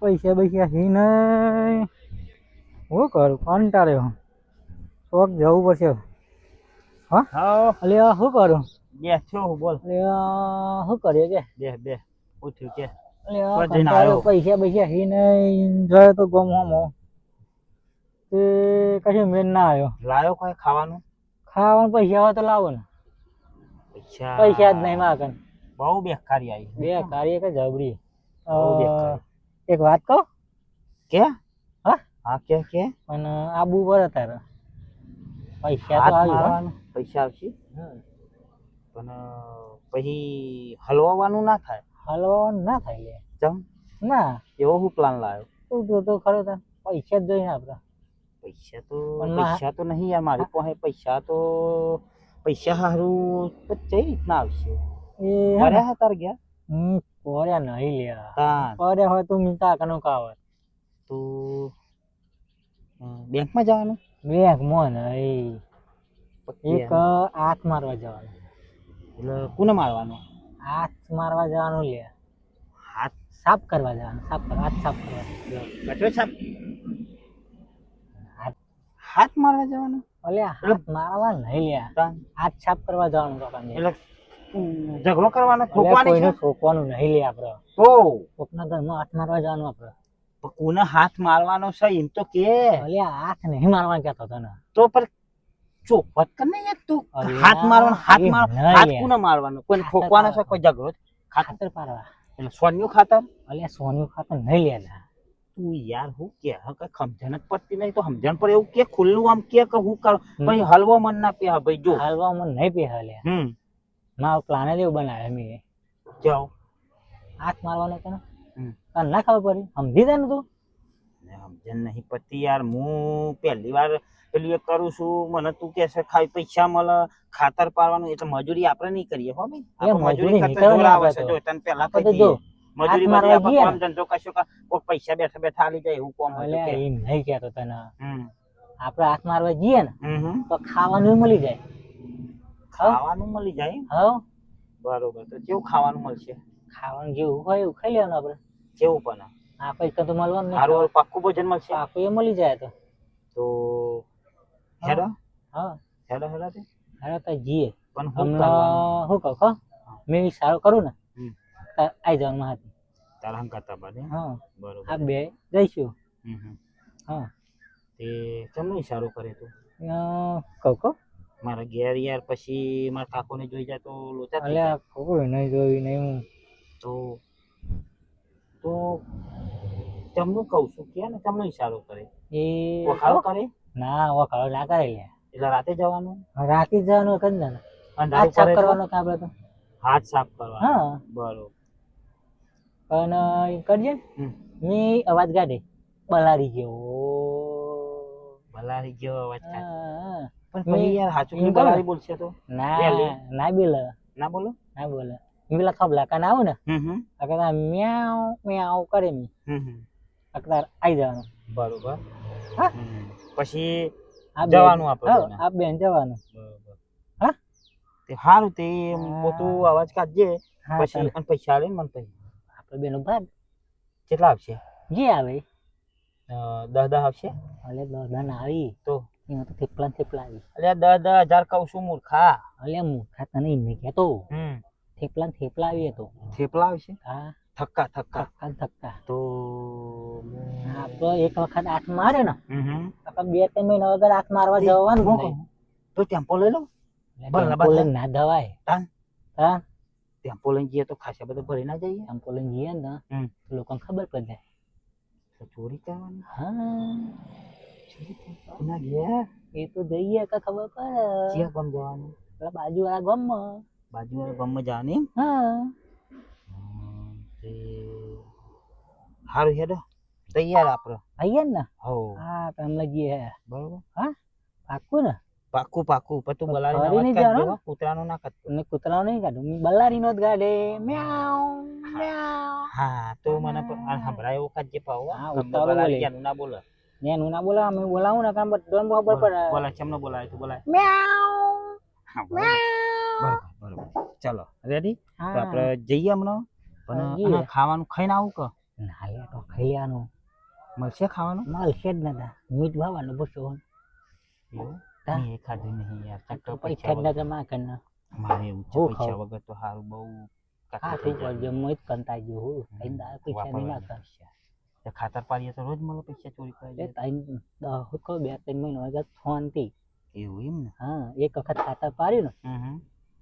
પૈસા પૈસા હી નહીં હું કરું કંટાળ્યો શોખ જવું પડશે હા હા અલે શું કરું બે છો બોલ અલે શું કરીએ કે બે ઉઠ્યું કે અલે તો જઈને કંટાળ્યો આવ્યો. પૈસા પૈસા હી નહીં જાય તો ગમ હમો તે કશું મેન ના આવ્યો લાયો કોઈ ખાવાનું ખાવાનું પૈસા હોય તો લાવો ને પૈસા પૈસા જ નહીં માં કન બહુ બેકારી આવી બે કાર્ય કે જબરી બહુ બેકાર એક વાત કહું કે હા હા કે પણ આબુ પર તારે પૈસા તો હાથ આવી મારવાનું પૈસા આવશે પણ પછી હલવાનું ના થાય હલવાનું ના થાય લે ચમ ના એવો હું પ્લાન લાવ્યો તું તો ખરો તાર પૈસા જ જોઈએ ને આપડે પણ પૈસા તો નહીં યાર મારી પાસે પૈસા હારું તો કઈ રીતના આવશે એ કર્યા હે તાર ગયા કોર્યા નહીં લ્યા તાન કોર્યા હોય તો મીતા કનો કાવત તું બેંકમાં જવાનું બેંક મોન એક હાથ મારવા જવાનું એટલે કોને મારવાનું હાથ મારવા જવાનું લે હાથ સાફ કરવા જવાનું હાથ સાફ કરવા કચરો સાપ હાથ મારવા જવાનું ઓલે હાથ મારવા નહીં લ્યા તાન હાથ સાફ કરવા જવાનું કાકાને એટલે ઝઘડો કરવાનો એટલે ઠોકવાની કોઈને છે ઠોકવાનું નહીં લે આપડે તો કોકના ઘરમાં હાથ મારવા જવાનું આપડે પણ કોને હાથ મારવાનો છે એમ તો કે ઓલે હાથ નહીં મારવાનું કહેતો તને તો પર ચોપટ કર ને યાર તું અલ્યા, હાથ મારવાનો હાથ એ માર નહીં હાથ યાર. કોને મારવાનો કોઈને ખાતર ઠોકવાનો છે પાડવા. કોઈ ઝઘડો ખાતર પાડવા એટલે સોન્યું ખાતર ઓલે સોનું ખાતર નહીં લેલા તું યાર હું કે હા કઈ સમજણ જ પડતી નહીં તો સમજણ પર એવું કે ખુલ્લું આમ કે હું કર ભાઈ હલવો મન ના પે ભાઈ જો હાલવા મને નહીં પીહા લે મારો પ્લાન જ એવું બનાવે મેં જાઓ હાથ મારવાનો કે હમ. તને ના ખબર પડી સમજી જાય ને તું સમજણ નહીં પડતી યાર હું પહેલી વાર પેલું એ કરું છું મને તું કે છે ખાઈ પૈસા મળે ખાતર પાડવાનું એટલે મજૂરી આપણે નહીં કરીએ હો ભાઈ એ આપણે મજૂરી કરતા નહીં જોર આવે કરવાની છે આપણે જો તને પહેલા આપણે કહી તો જો, દઈએ. મજૂરી હાથ મારવા બધી આપણે જઈએ કામ ને. ધંધો કશું કોઈ પૈસા બેઠા બેઠા આલી જાય એવું કામ ઓલે હતું કે એમ નહીં કહેતો તને હમ આપણે હાથ મારવા જઈએ ને હમ તો ખાવાનું મળી જાય ખાવાનું મળી જાય હવ બરોબર તો કેવું ખાવાનું મળશે ખાવાનું જેવું હોય એવું ખાઈ લેવાનું આપણે કેવું પણ આ પૈસા તો મળવાનું નહીં સારું પાક્કું ભોજન મળશે પાકું એ મળી જાય તો તો હેડો હા હેડો તે હવે તો જઈએ પણ શું કરવાનું હમણાં શું કહું ખો મેં સારું કરું ને હમ. તો આવી જવાનું મારાથી તારા હંકાતા બાદ હા બરોબર આ બે જઈશું હમ. હા તે કેમનું ઈશારો કરે તું કહું મારા ઘેર યાર પછી મારા કાકોને જોઈ જાય તો લોચા થઈ અલ્યા જાય. કોઈ નહીં જોયું નહીં હું તો તો ચમનું કહું છું કે ને ચમનો ઈશારો કરે એ વખારો કરે ના વખાડો ના કરે લે એટલે રાતે જવાનું રાતે જ જવાનું કદ ને અંધારું હાથ સાફ કરે તો કરવાનો કે આપણે તો હાથ સાફ કરવાનો હા બરોબર પણ એ કરજે ને હમ. મેં અવાજ કાઢે બલારી જેવો ભલારી જેવો અવાજ કાઢે. હા, પણ મેં પછી યાર હાચું એમ કે કહું ને. ભલારી બોલશે તો ના પહેલી. ના બોલે ના બોલો ના બોલે મેં પેલા ખબલા કાન આવું ને હમ અગર મ્યાઉ મ્યાઉ કરે મેં હમ અકદાર આવી જવાનું બરોબર હા? પછી આ જવાનું આપણે હા બંને. આ બેન જવાનું બરોબર હા? તે સારું તે હા. તું અવાજ કાઢજે હા પછી ચાલ. અને પૈસા આલે ને મને પછી આપણે બેનો ભાગ કેટલા આવશે જે આવે 10 આવશે અલે દન આવી તો એમાં તો થેપલા ને થેપલા આવી અલ્યા 10,000 કહું છું મૂર્ખા અલે મૂર્ખા તને એમને કહેતો થેપલા ને થેપલા આવી તો થેપલા આવશે હા થક્કા થક્કા થક્કા ને થક્કા તો આપણો એક વખત હાથ મારે ને હમ આપણે 2-3 મહિના વગર હાથ મારવા જવાનું જ નહીં. તો ટેમ્પો લઈ લો એટલે ભલે ટેમ્પો બધા. લઈને ના દવાય તાન? હા ટેમ્પો લઈને જઈએ તો ખાસા બધા ભરી ના જઈએ ટેમ્પો લઈને જઈએ ને હમ. તો લોકોને ખબર પડી જાય તો ચોરી કરવાની હા ના ગયા એ તો જઈએ કે ખબર પડે ચિયા ગામ જવાનું પેલા બાજુવાળા ગામમાં બાજુ વાળા ગામમાં જવાની એમ? હા તે સારું હેડો તૈયાર આપણો આઈએ ને હો હા તો હમણાં જઈએ બરોબર હા પાકું ને પાકું પાકું પણ તું તો બલારી ફરી નહીં અવાજ જવાનું? કાઢજો હો, કૂતરાનો ના કાઢતો તમને કૂતરાઓ નહીં કાઢું બલ્લારીનો જ ગાડે મ્યાઉ મ્યાઉ હા તો મને પણ આ સંભળાય એવું કાઢજે પાહો હા, ગમે ઉતાવળ બલારી બોલે. ક્યાંનું ના બોલે એનું ના બોલાવ અમે બોલાવું ને કામ બધું ખબર પડે બોલા ચમનો બોલાય તું બોલાય મ્યાઉ હા બરોબર ચાલો રેડી તો હા આપણે જઈએ હમણાં પણ જઈએ. આના ખાવાનું ખાઈને આવું કે ના લે તો ખાઈ લેવાનું મળશે ખાવાનું મળશે જ નતા મીઠ ભાવવાનું પૂછો એવું હા. મેં એ ખાધું નહીં યાર તો ચક્કર પૈસા પૈસા જ નતા માં કરના મારે એવું છે હું પૈસા ખાઉં? વગર તો સારું બહુ હા તું કરજો મોજ કંટાઈ ગયો હું કઈ દા પૈસા નહીં વાપરવાના નાખા પૈસા. તો ખાતર પાડીએ તો રોજ મળે પૈસા ચોરી એ કરે તાઈ દહ કો 2-3 મહિનો આગળ શાંતિ એવું એમ ને હા એક વખત ખાતર પાડ્યું હમ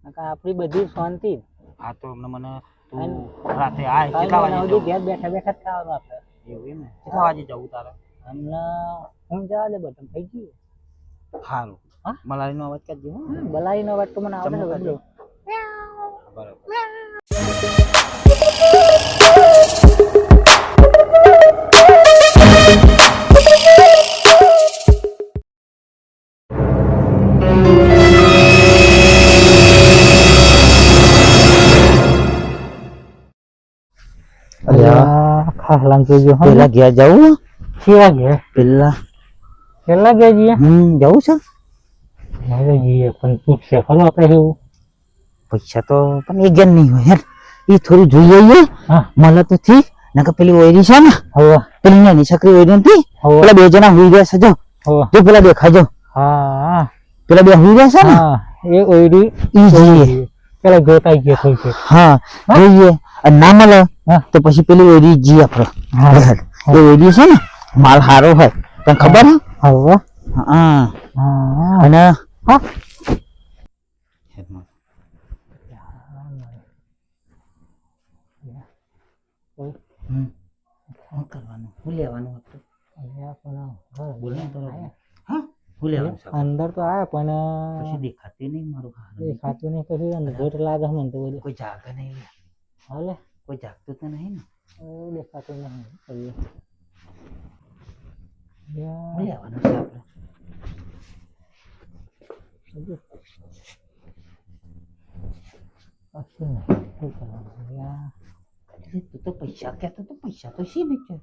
ને આપણી બધી શાંતિ હા તો મને તું અને રાતે આ કેટલા વાગે સુધી જવું ઘેર બેઠા બેઠા જ ખાવાનું આપણે એવું એમ ને કેટલા વાગે જવું તારે હમણાં હું જવા દે બટન થઈ ગયું સારું હા? મલાઈનો અવાજ કરજો હો. બલાઈનો વાત તો મને આવડે ચમો છે કરજો. બધું. બરાબર અલ્યા ખાસલામ થઈ ગયો પેલા ઘેર જવું કેવા ગયા પેલા કેટલા ગયા જઈએ જવું છે હવે જઈએ પણ પૂછશે ખરો આપણે એવું પૈસા તો પણ એ ઘેર નહીં હોય યાર એ થોડું જોઈએ આવીએ. હા મળે તો ઠીક નકર પેલી ઓયરી છે ને હવે પેલી નાની છોકરી ઓયરી નથી હવે પેલા બે જણા હુઈ ગયા છે જો હવે જો પેલા દેખાય જો હા પેલા બે હુઈ ગયા છે ને હા એ ઓયડી ઈ જોઈએ પેલા જોતા ગયા થઈ છે હા જોઈએ અને ના મળે હા. તો પછી પેલી ઓયરી જી આપણે હા. એ ઓયરી છે ને માલ સારો હોય તને ખબર હે હવે હા હા અને હા શું કરવાનું શું લેવાનું હતું બોલ ને બરોબર હા શું લેવાનું છે અંદર તો આવે પણ પછી દેખાતી નહીં મારું હારું એ ખાતું નહીં કશું અંદર ઘોટ લાગે મને તો બધું કોઈ જાગે નહીં લે. હાલે કોઈ જાગતું તો નહીં ને દેખાતું નહીં કરીએ શું લેવાનું છે આપણે કશું નહીં શું કરવાનું યાર તું તો પૈસા કહેતો તો પૈસા તો શી નહીં છે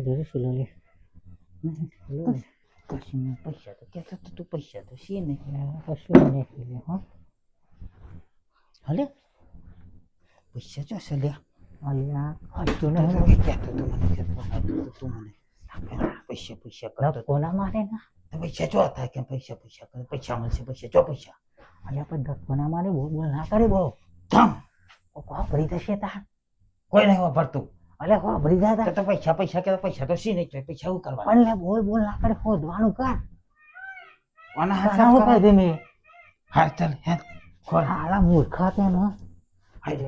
જરૂર શું લે કશું નહીં પૈસા તો કહેતો તો તું પૈસા તો શી નહીં કશું નહીં હા હાલે પૈસા જો હશે લે અલ્યા કશું તું નહીં કહેતો તો મને કહેતો તું મને પૈસા પૈસા કરતો તો કોના મારે ના પૈસા જો થાય કે પૈસા પૈસા કરે પૈસા મળશે પૈસા જો પૈસા અલ્યા પણ ધક્કોના મારે બોલ બોલ ના કરે બહુ ધમ કોણ ભરી જશે તાર કોઈ નહીં વાપરતું અલ્યા કોણ ભરી જાય તો પૈસા પૈસા કે પૈસા તો શી નહીં જોઈએ પૈસા શું કરવા પણ લે બોલ બોલ ના કરે ખોદવાનું કર આના ના હાથ હું કહી દે મેં હા ચાલ હે ખોલ હાલા મૂર્ખા તે ન હાલે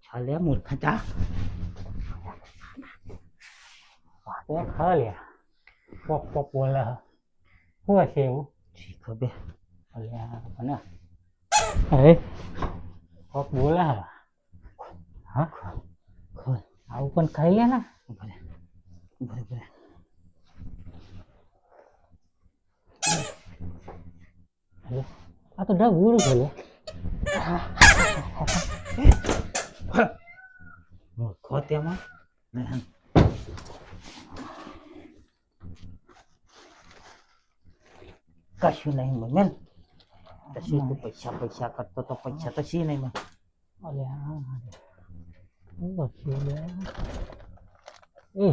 ચાલે મૂર્ખા જા વાતો ખા લે પોપ પોપ બોલે શું હશે એવું જી ખબર અલ્યા મને અરે પોપ બોલે હા ખોલ આવું પણ ખાઈ લે ને ભલે ભલે ભલે આ તો ડબ ઉરું છે લે મૂર્ખો તેમાં કશું નહીં મેલ કશું તું પૈસા પૈસા કરતો તો પૈસા તો શી નહીં મેં અલ્યા શું હશે લે એ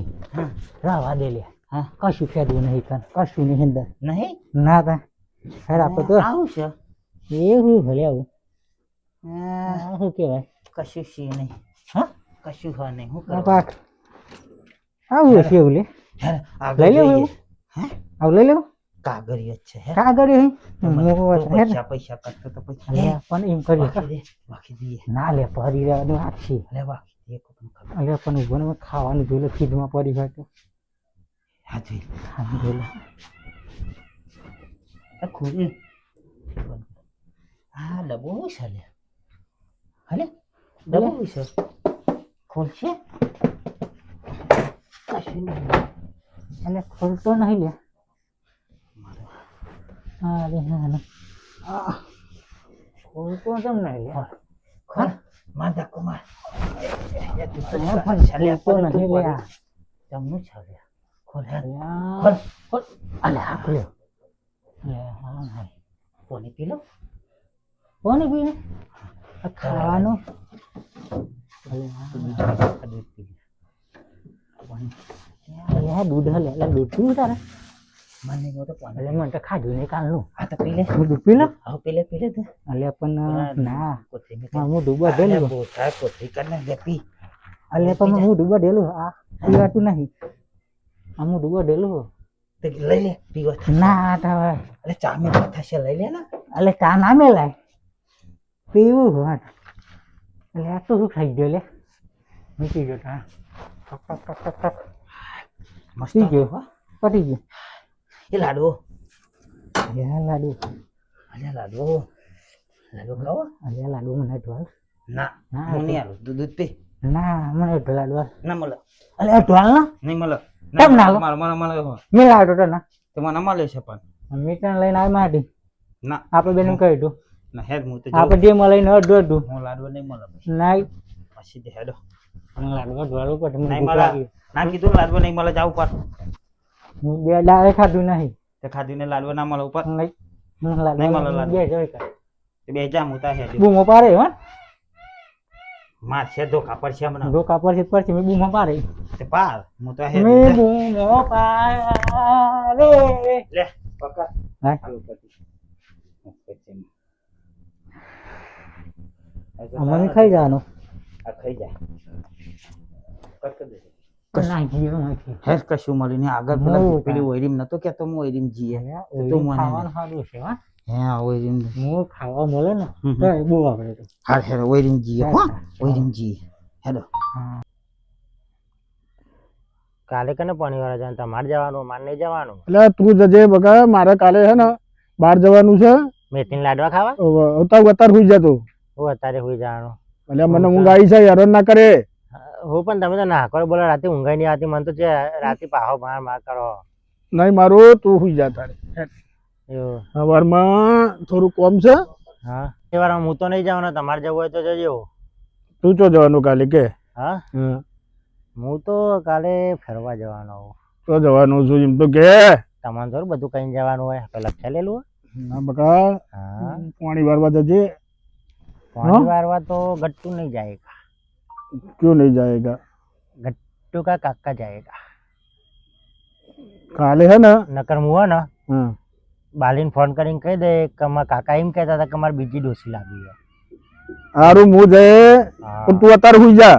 રાવા દે લે હા કશું ફેદવું નહીં કર કશું નહીં અંદર નહીં ના તા હેડ આપણે તો આવું છે એવું ભલે આવું હા, આ શું કહેવાય કશું શી નહીં હા કશું હા નહીં હું આ કરું પાક આવું હશે એવું લે હેર લઈ લેવું જોઈએ એવું? હે આવું લઈ લેવું કાગળિયો જ છે હે કાગળ હે તું પૈસા પૈસા કરતો તો પૈસા હે પણ એમ કરીએ વાકી દે વાકી દઈએ ના લે પડી રહેવાનું આપશી લે વાકી દે કોણ ખબર અલે પણ ઉભો ને ખાવાનું જોઈ લે ફીડમાં પડી હોય તો હા જોઈ ખાવાનું જોઈ લે આ ખુરી હા ડબો છે લે હલે ડબો છે ખોલશે કશું નહીં એટલે ખોલતો નહીં લે હા લે હા ખોલતો કેમ નહીં લે ખોલ માર ધક્કો માર તું તો પણ ચાલ્યા તો પણ નહીં લે આ. જમનું ચાલ્યા ખોલ યાર અલ્યા. ખોલ ખોલ અલે આ ખોલ્યો અલ્યા, હા, હા. પાણી પી લો કોને પીને આ ખાવાનું આ દૂધ પી લે અલ્યા દૂધ હલે એટલે દૂધ પીવું તારે મને નો તો પાણી એટલે મને તો ખાધું નહીં કાલનું આ તો પી લે હું દૂધ પી લો આવ પી લે તું અલ્યા પણ ના કોથળી મે હા, હું ડૂબા ડેલું બોથા કોથળી કર ને પી અલ્યા પણ હું ડૂબા ડેલું આ પીવાતું નહીં આ હું ડૂબા ડેલું તે લઈ લે પીવો ના તાવે અલે ચા મે થશે લઈ લે ને એટલે ચા ના મેલાય પીવું હોત એટલે આ તો શું ખાઈ ગયો લે મૂકી ગયો તા મસ્ત પી ગયો પતી ગયો એ લાડવો અલ્યા લાડુ અલે લાડવો લાડવો ખાવો અલ્યા લાડુ મને ઢોલ ના ના, હું નહીં આલું દૂધ પી ના મને ઢોલ લાડુ ના મળે અલ્યા ઢોલ ના નહીં મળે કેમ ના લો? મળે હો મેં લાડુ તો ના તો મને મળે છે પણ મીઠા લઈને આવી માટી ના આપણે બેન કહી દઉં ના હેડ હું તો આપણે ડેમાં લઈને અડધું અડધું હું લાડવો નહીં મળે નાઈ પછી દે હેડો લાડવા ઢોલ ઉપર મને નહીં ભૂખ મળે લાગી. ના કીધું લાડવો નહીં મળે જાવ ઉપર હું બે દાડે ખાધું નહીં તે ખાધીને લાડવો ના મળે ઉપર નહીં હું નહીં મળે લાડવા લાડુ. બે જોઈ કર તે બે જા હું તા હેડ બૂમો પાડે હો માર છે ધોકા પર છે હમણાં ધોકા પરથી મેં બૂમો પાડે તે પાર હું તો હેડ મેં બૂમો પાડે લે પકડ હા આલુ પતિ અમને ખાઈ જવાનું આ ખાઈ જાય કટ કરી દે નાખી ગયો નાખી હેર કશું મળ્યું નહીં આગળ હું પેલા પેલી ઓયરીમ નતો કેતો હું ઓયરીમ જીએ તો મને ખાવાનું સારું છે હા હે ઓયરીમ હું ખાવા મળે ને હમ. તો એ બહુ આપણે તો હા હેર ઓયરીમ જીએ હો ઓયરીમ જીએ હેડો કાલે કને પાણી વાળા જવાનું તમારે જવાનું મારે નહીં જવાનું એટલે તું જજે બકા મારે કાલે છે ને બહાર જવાનું છે મેથીને લાડવા ખાવા અત્યારે સુઈ જતો હું અત્યારે હોઈ જવાનું એટલે મને ઊંઘ આવી છે હેરાન ના કરે હું પણ તમે તો ના કરો બોલો રાતે ઊંઘાઈ નહીં આવતી મને તો છે રાતે પાહો માર કરો નહીં મારું તું સુઈ જા તારે એવું સવારમાં થોડું કોમ છે હા એ વાર હું તો નહીં જવાનો તમારે જવું હોય તો જજો તું ચો જવાનું કાલે કે હા હું તો કાલે ફરવા જવાનો હું તો જવાનું છું એમ તો કે તમારે થોડું બધું કઈ જવાનું હોય પેલા લખેલેલું હોય ના બકા હા પાણી વારવા જજે પાણી વારવા તો ગટ્ટુ નહીં જાયેગા ક્यों नहीं जाएगा गट्टू का काका जाएगा કાલે હે ને નકર હું હે ને હા બાલીને ફોન કરીને કહી દે કે મારા કાકા એમ કહેતા હતા કે મારે બીજી ડોસી લાગી છે હારું હું જઈએ પણ તું અત્યારે સુઈ જા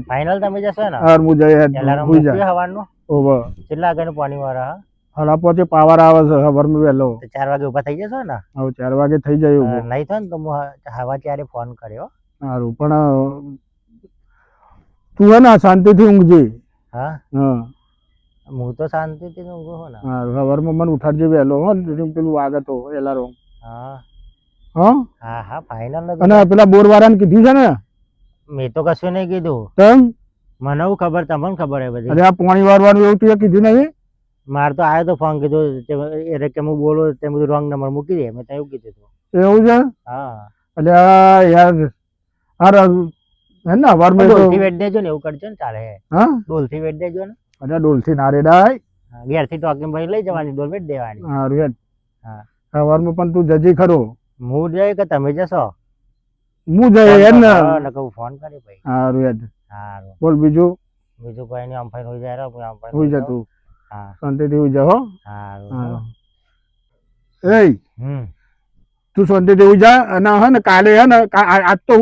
ફાઇનલ તમે જશો ને હાર હું જઈએ એલાર્મ સુઈ જા મૂક્યું હવારનું ઓહો કેટલા આગળ પાણી વાળા હલા પોતે પાવર આવે છે સવારમાં વહેલો તો 4 વાગે ઊભા થઈ જશો ને હવે 4 વાગે થઈ જાય ઊભો. નહીં થાય ને તો હું હવા ત્યારે ફોન કર્યો સારું પણ તું હે ને શાંતિથી ઊંઘજે હા હા હું તો શાંતિથી ઊંઘું છું ને હા સવારમાં મને ઉઠાડજે વહેલો હો પેલું વાગે તો એલાર્મ હા હા હા હા ફાઇનલ અને પેલા બોર વાળાને કીધું છે ને મેં તો કશું નહીં કીધું તેમ મને હું ખબર તમને ખબર હે બધી અરે આ પાણી વારવાનું એવું તું કીધું નહીં મારે તો આવ્યો તો ફોન કીધું એટલે કે હું બોલો તે બધું રોંગ નંબર મૂકી દે મેં તો એવું કીધું હતું એવું છે હા એટલે આ યાર હાર હે ને સવારમાં તો ડોલથી વેટ દેજો ને એવું કરજો ને ચાલે હા ડોલથી વેટ દેજો ને અરે ડોલથી ના રેડાય ઘેરથી ટોકીમ ભાઈ લઈ જવાની ડોલ વેટ દેવાની હારું હેડ હા સવારમાં પણ તું જજી ખરો હું જાય કે તમે જશો હું જઈએ હેડ ને નકર ફોન કરી ભાઈ હારું હેડ સારું બોલ બીજું બીજું કોઈ નહીં આમ ફાઈન હોઈ જાય રહ્યો, આમ ફાઈન સુઈ હોઈ જા તું હા શાંતિથી સુઈ જા હો સારું હા એ તું શાંતિથી સુઈ જા અને હે ને કાલે હે ને આજ તો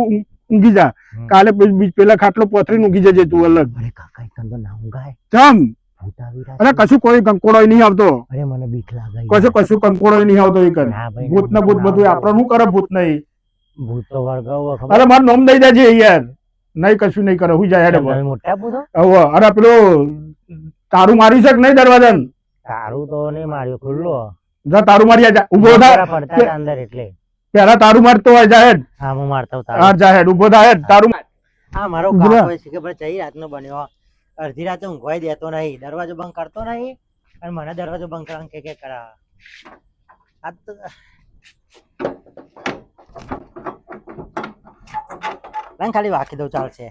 ઊંઘી જા કાલે પેલા ખાટલો પોથરીને ઊંઘી જજે તું અલગ અરે કાકા એક તો ના ઊંઘાય ચમ ભૂત આવી રહ્યા અરે છે. કશું કોઈ કંકોડો નહીં આવતો અરે મને બીક લાગે કશું કંકોડો નહીં આવતો એ કર ના ભાઈ, ભૂત ને ભૂત બધું આપણે શું કરે ભૂત નહીં ભૂત તો વળગાવો ખબર અરે મારું નામ દઈ દેજે યાર નહીં કશું નહીં કરે હું જાય હેડે તમે મોટા ભૂતો હવે અરે પેલું તારું માર્યું છે કે નહીં દરવાજા તારું તો નહીં માર્યું ખુલ્લો જા તારું મારી જા ઉભો થા મારા પડતા હતા અંદર એટલે પેલા તારું મારતો હોય જા હેડ હા હું મારતા હું હા તારું જા હેડ ઉભો થા હેડ તારું હા મારો ઉભો રહે. કાકો છે કે ભાઈ ચઈ રાતનો બન્યો અડધી રાતે ઊંઘવાય દેતો નહીં દરવાજો બંધ કરતો નહીં અને મને દરવાજો બંધ કરવાનું કે કરા આ તો લાઈન ખાલી વાકી દઉં ચાલશે.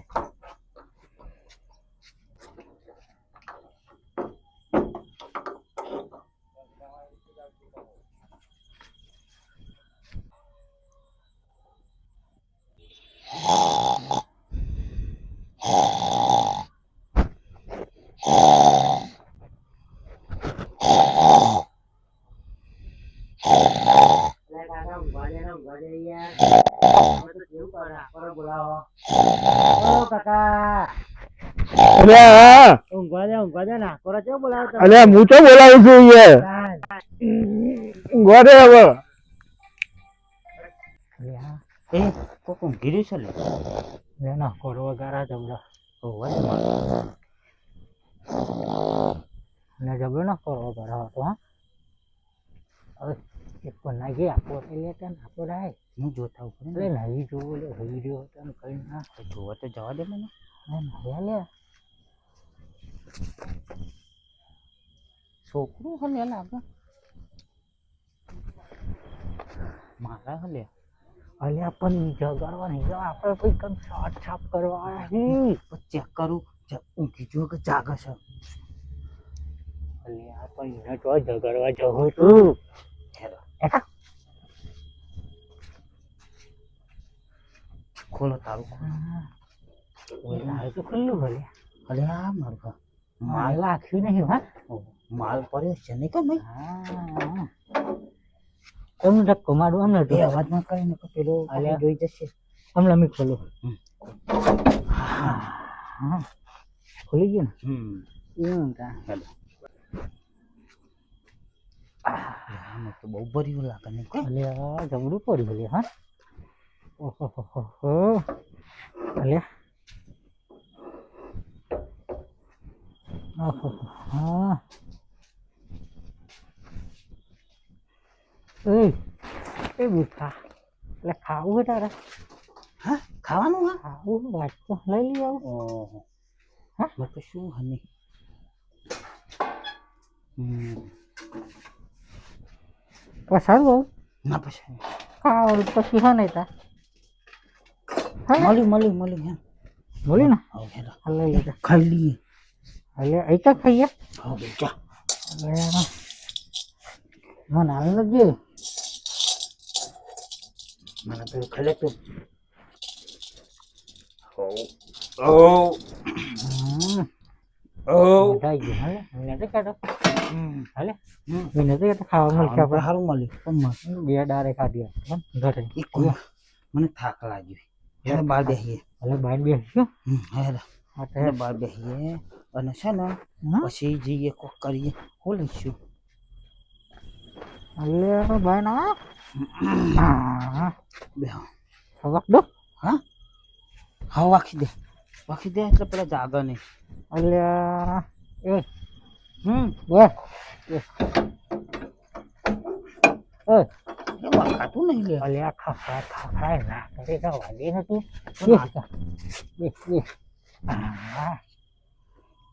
અલ્યા ઊંઘવા દે ના કોરા ચો બોલાવો તમે. અલ્યા હું તો બોલાવું છું યાર ગોરે હવે એ કોક ઊંઘી રહ્યું છે લે. લે ના કરો ગારા જબડા ઓવે ને જબડો ના કરો ગારા હતો હા હવે એક પણ ના ગયા પોતે લેતા ને આપો રાય હું જોતા ઉપર એટલે નહીં જોવો લે હઈ રહ્યો હતો ને કઈ ના જોવા તો જવા દે મને. ના લે છોકરું હલે લાગે મારા હલે. અલ્યા પણ જગાડવા નહીં જવા આપણે કોઈ કમ સાફ સાફ કરવા ચેક કરું ઊંઘી જો કે જાગે છે. અલ્યા પણ એને તો જગાડવા જવું તું હેરો એકા ખોલો તારું. ઓય તો ખુલ્લું ભલે અરે આ મારું ઘર. માલ રાખ્યું નહીં હા માલ પડ્યો છે નહીં કે ભાઈ. હા તમને ધક્કો મારું અમને એ અવાજ ના કરીને કે પેલો અલ્યા. જોઈ જશે. હમણાં મેં ખોલું હા ખુલી ગયું ને એવું તા હેલો આમાં તો બહુ ભર્યું લાગે ને કે. અલ્યા જબડું પડ્યું ભલે હા ઓહો અલ્યા ઓહો હા એ બુઠા એટલે ખાવું હોય તારે હા ખાવાનું હા. ખાવું વાત તો લઈ લઈ આવું ઓહો હા મેં તો શું હની પસારું આવું ના પછી ખાવું પછી હા નહીં તા મળ્યું હે. બોલી ને હવે હેલો લઈ લીધા ખાઈ લઈએ. એટલે અહીં તો ખાઈએ હવે બેટા મને આવી લગી મને પેલું ખાઈ લે તું. થઈ ગયું હાલે નથી ખાતો હાલે નથી ખાતો ખાવા મળશે આપણે સારું મળ્યું બે દારે ખાધી ઘરે એક મને થાક લાગ્યો. હેલો બહાર બેસીએ. એટલે બહાર બેસીશું હેલો હા તો હેલો બહાર બેસીએ અને છે ને પછી જઈએ કોક કરીએ હું લઈશું. એટલે ભાઈ ના બે સવાક દો હા હા વાખી દે એટલે પેલા જાગે નહીં. એટલે એ બસ એ વાખાતું નહીં લે. અલ્યા ખાય ના કરે તો વાગે નતું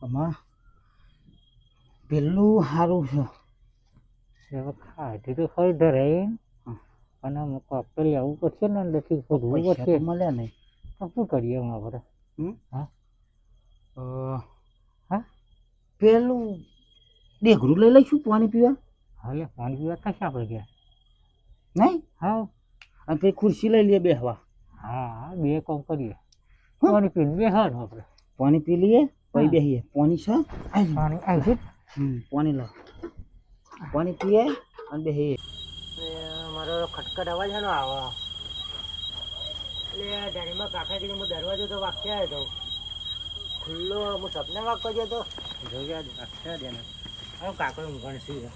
આમાં પેલું સારું છે. ખાધી તો ખરી ધરે અને પેલી આવું પડશે ને અંદરથી ખોદવું પૈસા પડશે તો મળ્યા નહીં. તો શું કરીએ એમાં આપણે હા પેલું ડેઘરું લઈ લઈશું પાણી પીવા. હાલે પાણી પીવા કશા આપણે ગયા નહીં હા અને પછી ખુરશી લઈ લઈએ બેહવા. હા બે કામ કરીએ પાણી પીને બેસવાનું આપણે પાણી પી લઈએ પછી બેસીએ. પાણી છે પાણી આવી પાણી લાવ પાણી પીએ અને બેસીએ. મારો ખટખટ અવાજ છે ને આવો એટલે ધણીમાં કાકા કીધું હું દરવાજો તો વાગતા હતો ખુલ્લો હું સપને વાગતો ગયો તો જોયા વાગતા દે ને હવે કાકો ઊંઘણ શું છે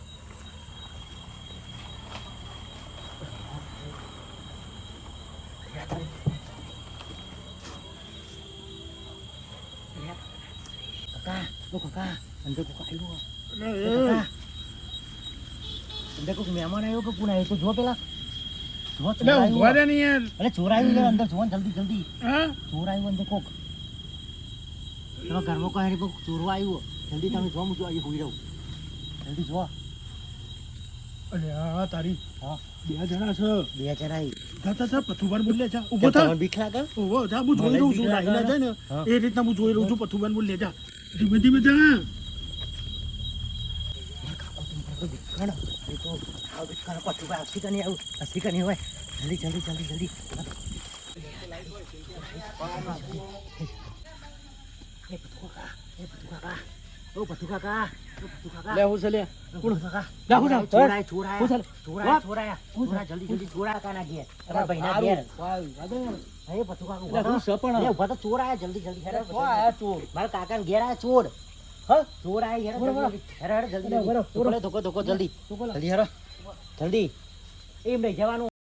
કાકા અંદર કોક આવ્યું અંદર કોઈક મહેમાન આવ્યો કે કોણ આવ્યો તો જો પેલા જો ચોર આવ્યું. અરે ચોર આવ્યું છે અંદર જો ને જલ્દી ચોર આવ્યું અંદર કોક તમે ઘરમાં કોઈ હારી કોક ચોરવા આવ્યો જલ્દી તમે જો હું જો અહીં હોઈ રહું જલ્દી જો અરે હા તારી હા 2 જણા છે. 2 જણા આવી પથુબાન બોલ લે જા કેમ તમને બીક લાગે ઉભો જા હું જોઈ રહું છું રાહીના જાય ને એ રીતના હું જોઈ રહું છું પથુબાન બોલ લે જા ધીમે ધીમે જા મારા કાકા ઘેર આયા ચોર ચોર આયા જલ્દી જલ્દી હેરો હેરો જલ્દી હેરો એમ નહીં જવાનું